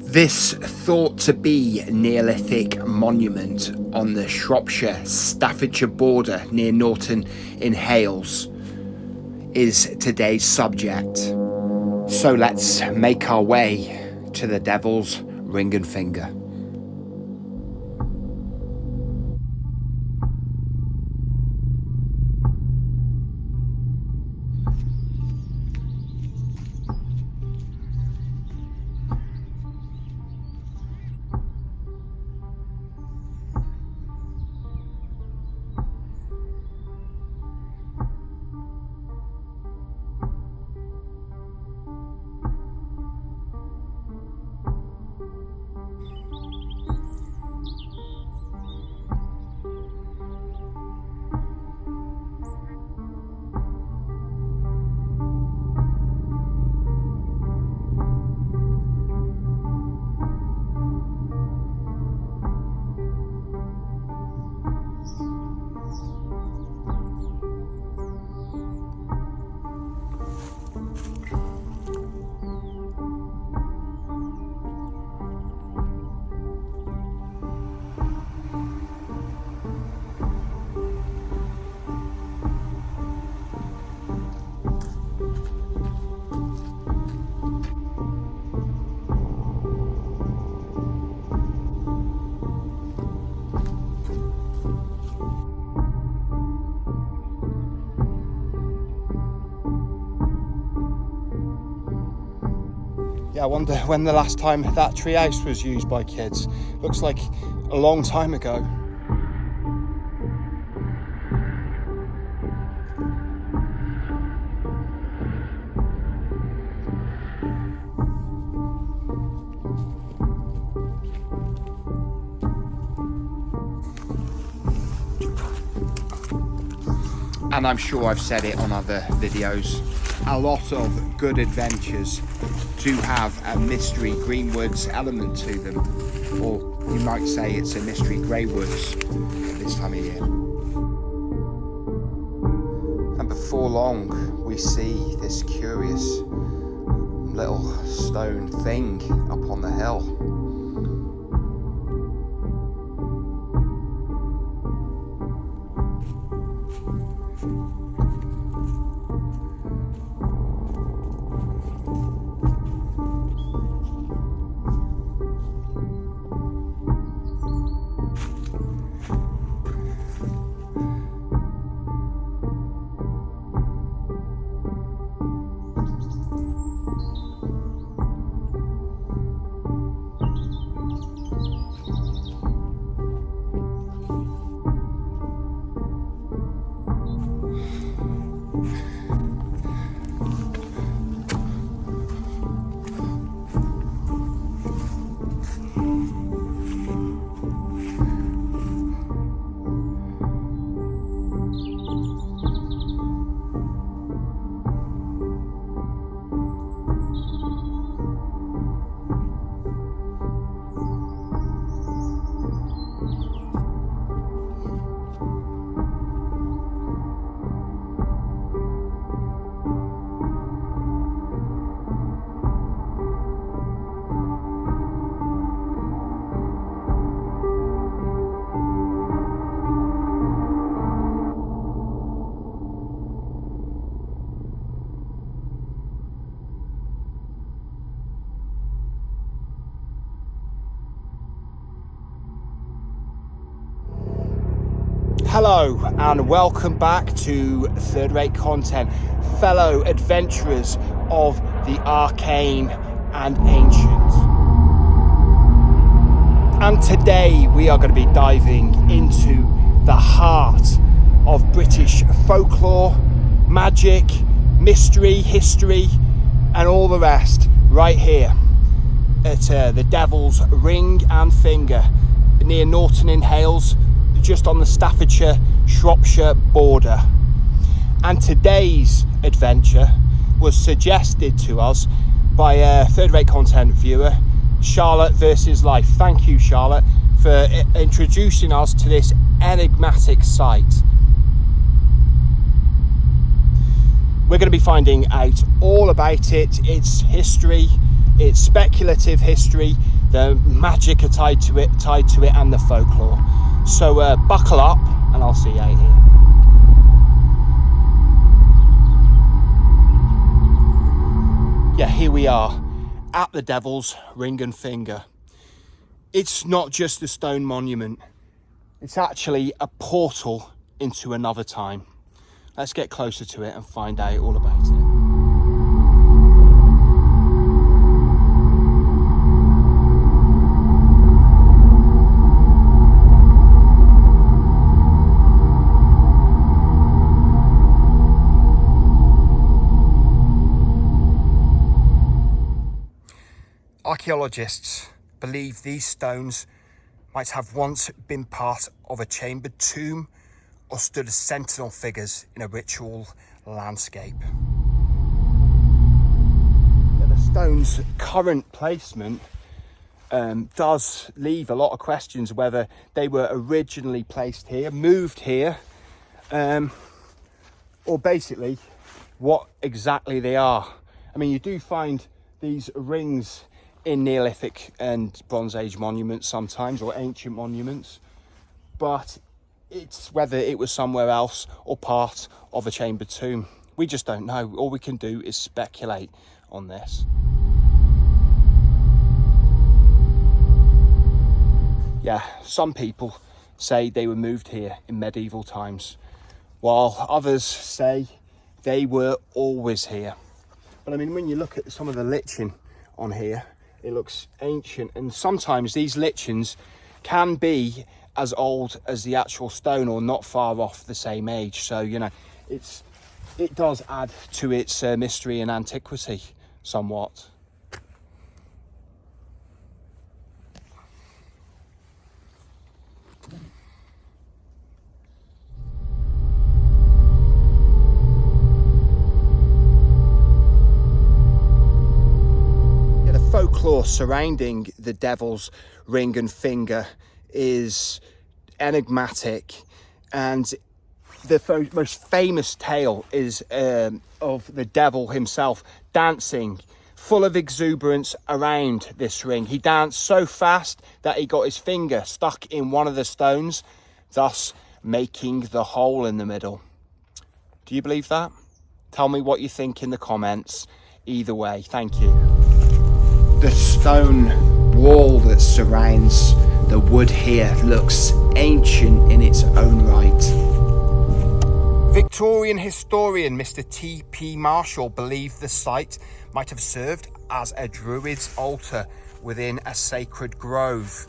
This thought to be Neolithic monument on the Shropshire Staffordshire border near Norton in Hales is today's subject. So let's make our way to the Devil's Ring and Finger. I wonder when the last time that treehouse was used by kids. Looks like a long time ago. And I'm sure I've said it on other videos, a lot of good adventures do have a mystery Greenwoods element to them, or you might say it's a mystery Greywoods at this time of year. And before long we see this curious little stone thing up on the hill. Hello and welcome back to Third Rate Content, fellow adventurers of the arcane and ancient. And today we are going to be diving into the heart of British folklore, magic, mystery, history and all the rest right here at the Devil's Ring and Finger near Norton in Hales, just on the Staffordshire-Shropshire border. And today's adventure was suggested to us by a third-rate content viewer, Charlottevslife. Thank you, Charlotte, for introducing us to this enigmatic site. We're going to be finding out all about it, its history, its speculative history, the magic are tied to it, and the folklore. So buckle up, and I'll see you out here. Yeah, here we are at the Devil's Ring and Finger. It's not just a stone monument, it's actually a portal into another time. Let's get closer to it and find out all about it. Archaeologists believe these stones might have once been part of a chambered tomb or stood as sentinel figures in a ritual landscape. The stone's current placement does leave a lot of questions whether they were originally placed here, moved here, or basically what exactly they are. I mean, you do find these rings in Neolithic and Bronze Age monuments sometimes, or ancient monuments, but it's whether it was somewhere else or part of a chambered tomb. We just don't know. All we can do is speculate on this. Yeah, some people say they were moved here in medieval times, while others say they were always here. But I mean, when you look at some of the liching on here, it looks ancient, and sometimes these lichens can be as old as the actual stone or not far off the same age. So, you know, it does add to its mystery and antiquity somewhat. Folklore surrounding the Devil's Ring and Finger is enigmatic, and the most famous tale is of the devil himself dancing full of exuberance around this ring. He danced so fast that he got his finger stuck in one of the stones, thus making the hole in the middle. Do you believe that? Tell me what you think in the comments. Either way, thank you. The stone wall that surrounds the wood here looks ancient in its own right. Victorian historian Mr. T.P. Marshall believed the site might have served as a Druid's altar within a sacred grove.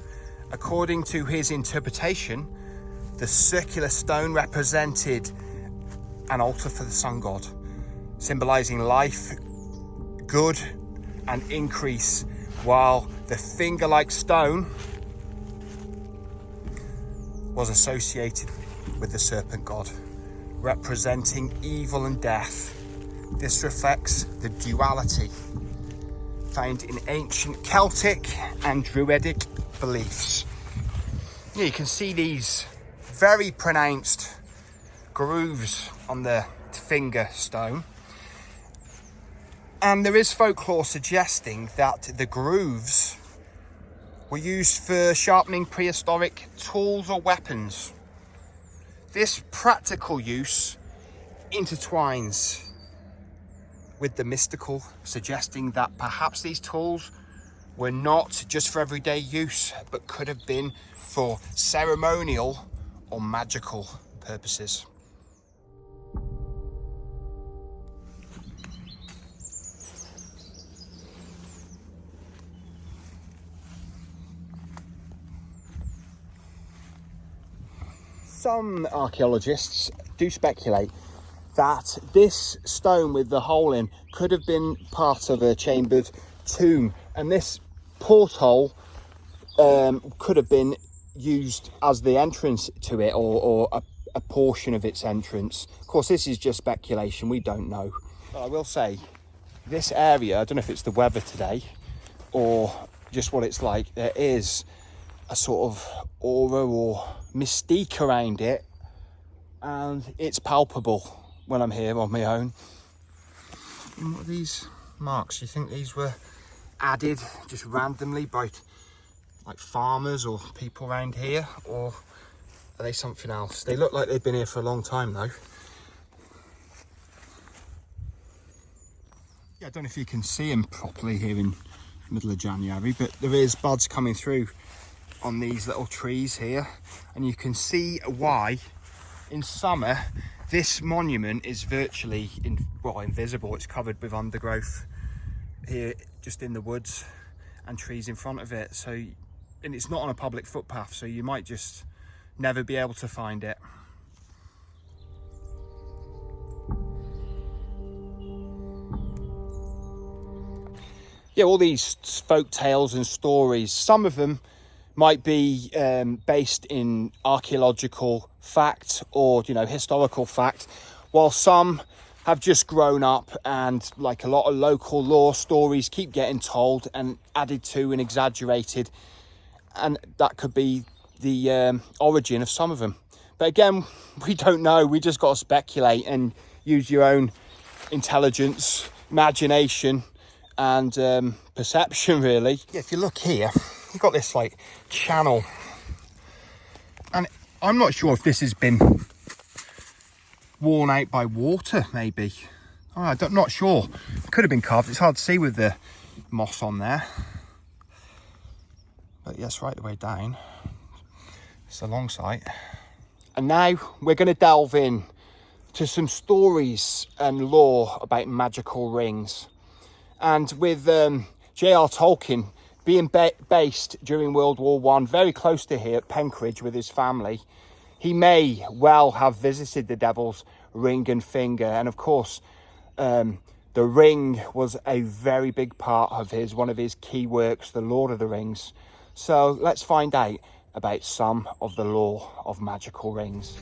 According to his interpretation, the circular stone represented an altar for the sun god, symbolising life, good and increase, while the finger-like stone was associated with the serpent god, representing evil and death. This reflects the duality found in ancient Celtic and Druidic beliefs. Yeah, you can see these very pronounced grooves on the finger stone. And there is folklore suggesting that the grooves were used for sharpening prehistoric tools or weapons. This practical use intertwines with the mystical, suggesting that perhaps these tools were not just for everyday use, but could have been for ceremonial or magical purposes. Some archaeologists do speculate that this stone with the hole in could have been part of a chambered tomb, and this porthole could have been used as the entrance to it, or a portion of its entrance. Of course, this is just speculation, we don't know. But I will say, this area, I don't know if it's the weather today or just what it's like, there is a sort of aura or mystique around it, and it's palpable when I'm here on my own. And what are these marks? Do you think these were added just randomly by like farmers or people around here, or are they something else? They look like they've been here for a long time though. Yeah, I don't know if you can see them properly here in the middle of January, but there is buds coming through on these little trees here, and you can see why in summer this monument is virtually invisible. It's covered with undergrowth here just in the woods and trees in front of it, so, and it's not on a public footpath, so you might just never be able to find it. Yeah, all these folk tales and stories, some of them might be based in archaeological fact or, you know, historical fact, while some have just grown up and, like a lot of local lore stories, keep getting told and added to and exaggerated, and that could be the origin of some of them. But again, we don't know. We just got to speculate and use your own intelligence, imagination and perception, really. Yeah, if you look here, you've got this like channel, and I'm not sure if this has been worn out by water, maybe. Oh, I'm not sure. It could have been carved. It's hard to see with the moss on there. But yes, right the way down. It's a long site. And now we're going to delve in to some stories and lore about magical rings. And with J.R.R. Tolkien being based during World War I, very close to here at Penkridge with his family, he may well have visited the Devil's Ring and Finger. And of course, the ring was a very big part of one of his key works, The Lord of the Rings. So let's find out about some of the lore of magical rings.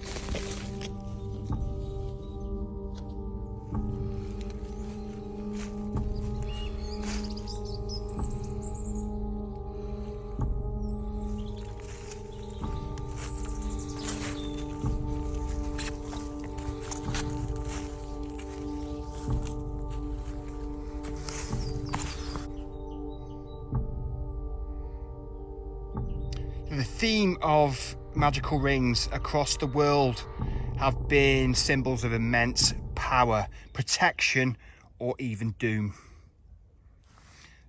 The theme of magical rings across the world have been symbols of immense power, protection, or even doom.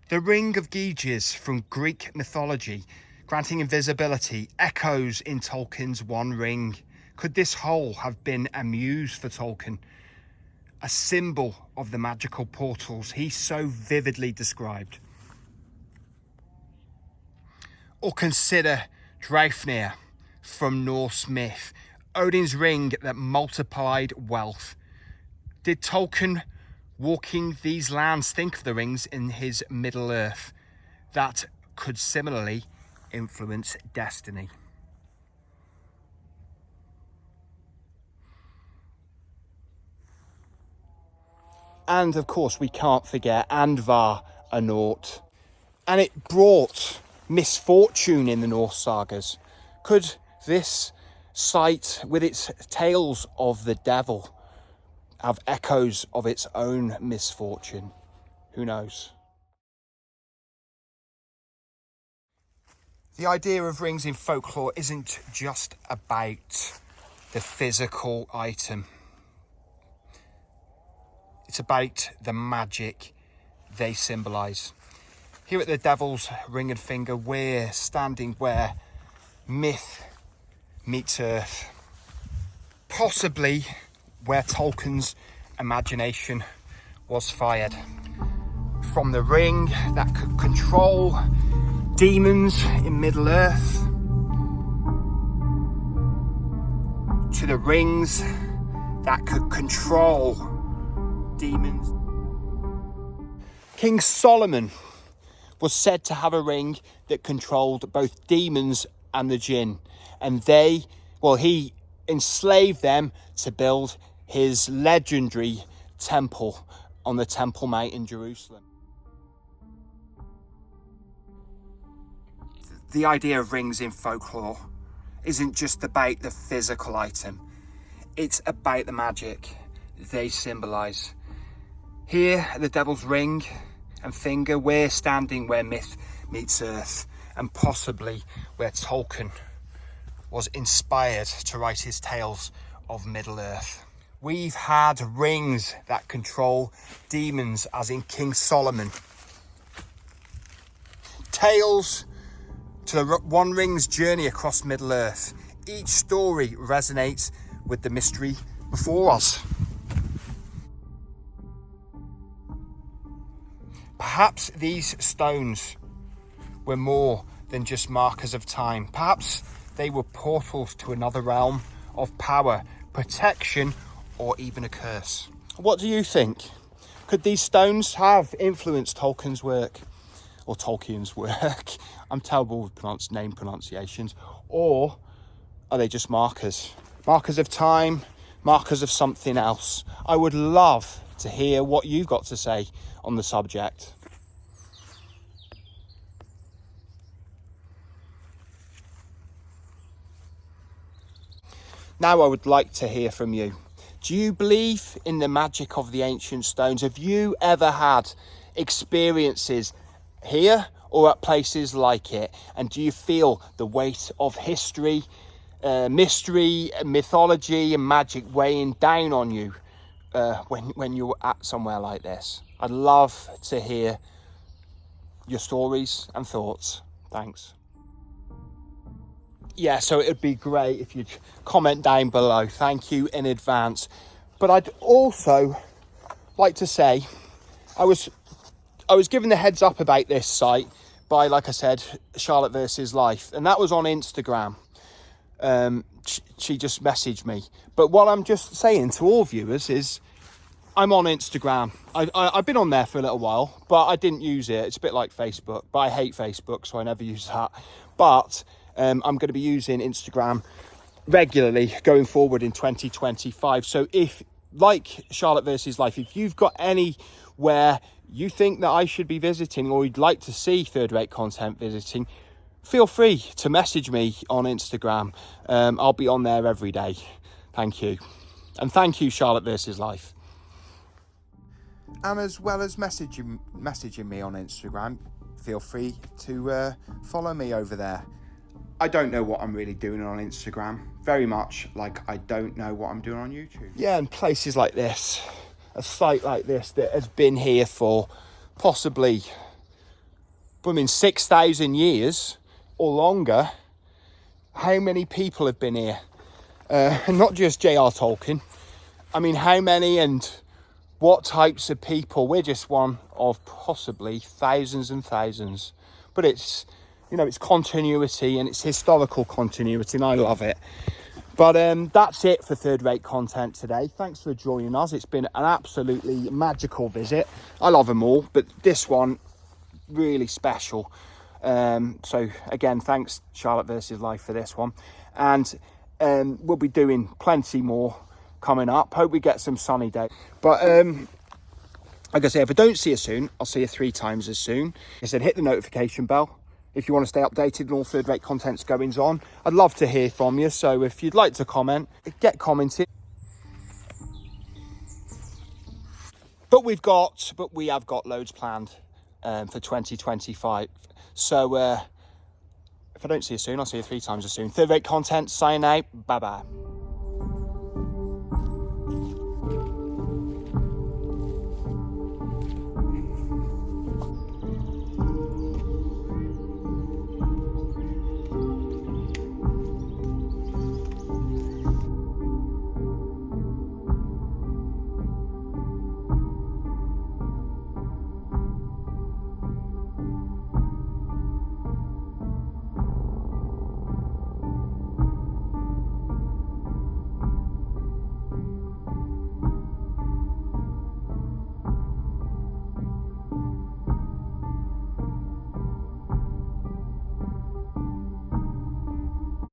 The Ring of Gyges from Greek mythology, granting invisibility, echoes in Tolkien's One Ring. Could this hole have been a muse for Tolkien, a symbol of the magical portals he so vividly described? Or consider Draupnir from Norse myth, Odin's ring that multiplied wealth. Did Tolkien, walking these lands, think of the rings in his Middle Earth that could similarly influence destiny? And of course, we can't forget Andvar Anort, and it brought misfortune in the Norse sagas. Could this site, with its tales of the devil, have echoes of its own misfortune? Who knows? The idea of rings in folklore isn't just about the physical item. It's about the magic they symbolise. Here at the Devil's Ring and Finger, we're standing where myth meets earth. Possibly where Tolkien's imagination was fired. From the ring that could control demons in Middle Earth, to the rings that could control demons. King Solomon was said to have a ring that controlled both demons and the jinn, and he enslaved them to build his legendary temple on the Temple Mount in Jerusalem. The idea of rings in folklore isn't just about the physical item, it's about the magic they symbolise. Here at the Devil's Ring and Finger, we're standing where myth meets earth, and possibly where Tolkien was inspired to write his tales of Middle-earth. We've had rings that control demons, as in King Solomon. Tales to the One Ring's journey across Middle-earth. Each story resonates with the mystery before us. Perhaps these stones were more than just markers of time. Perhaps they were portals to another realm of power, protection, or even a curse. What do you think? Could these stones have influenced Tolkien's work? Or Tolkien's work? I'm terrible with name pronunciations. Or are they just markers? Markers of time, markers of something else. I would love to hear what you've got to say on the subject. Now I would like to hear from you. Do you believe in the magic of the ancient stones? Have you ever had experiences here or at places like it? And do you feel the weight of history, mystery, mythology and magic weighing down on you when you're at somewhere like this? I'd love to hear your stories and thoughts. Thanks. Yeah, so it'd be great if you'd comment down below. Thank you in advance. But I'd also like to say I was given the heads up about this site by, like I said, Charlottevslife, and that was on Instagram. She just messaged me. But what I'm just saying to all viewers is I'm on Instagram. I've been on there for a little while, but I didn't use it. It's a bit like Facebook, but I hate Facebook, so I never use that. But I'm going to be using Instagram regularly going forward in 2025. So if, like Charlottevslife, if you've got anywhere you think that I should be visiting or you'd like to see third-rate content visiting, feel free to message me on Instagram. I'll be on there every day. Thank you. And thank you, Charlottevslife. And as well as messaging me on Instagram, feel free to follow me over there. I don't know what I'm really doing on Instagram. Very much like I don't know what I'm doing on YouTube. Yeah, and places like this, a site like this that has been here for possibly, 6,000 years or longer. How many people have been here? Not just J.R.R. Tolkien. I mean, how many and what types of people? We're just one of possibly thousands and thousands. But it's, it's continuity and it's historical continuity, and I love it. But that's it for third-rate content today. Thanks for joining us. It's been an absolutely magical visit. I love them all, but this one, really special. So again, thanks Charlottevslife for this one. And we'll be doing plenty more coming up. Hope we get some sunny days. But like I say, if I don't see you soon, I'll see you 3 times as soon. Like I said, hit the notification bell if you want to stay updated on all third-rate content's goings on. I'd love to hear from you, so if you'd like to comment, get commented. But we have got loads planned for 2025. So if I don't see you soon, I'll see you 3 times as soon. Third-rate content, sign out. Bye-bye.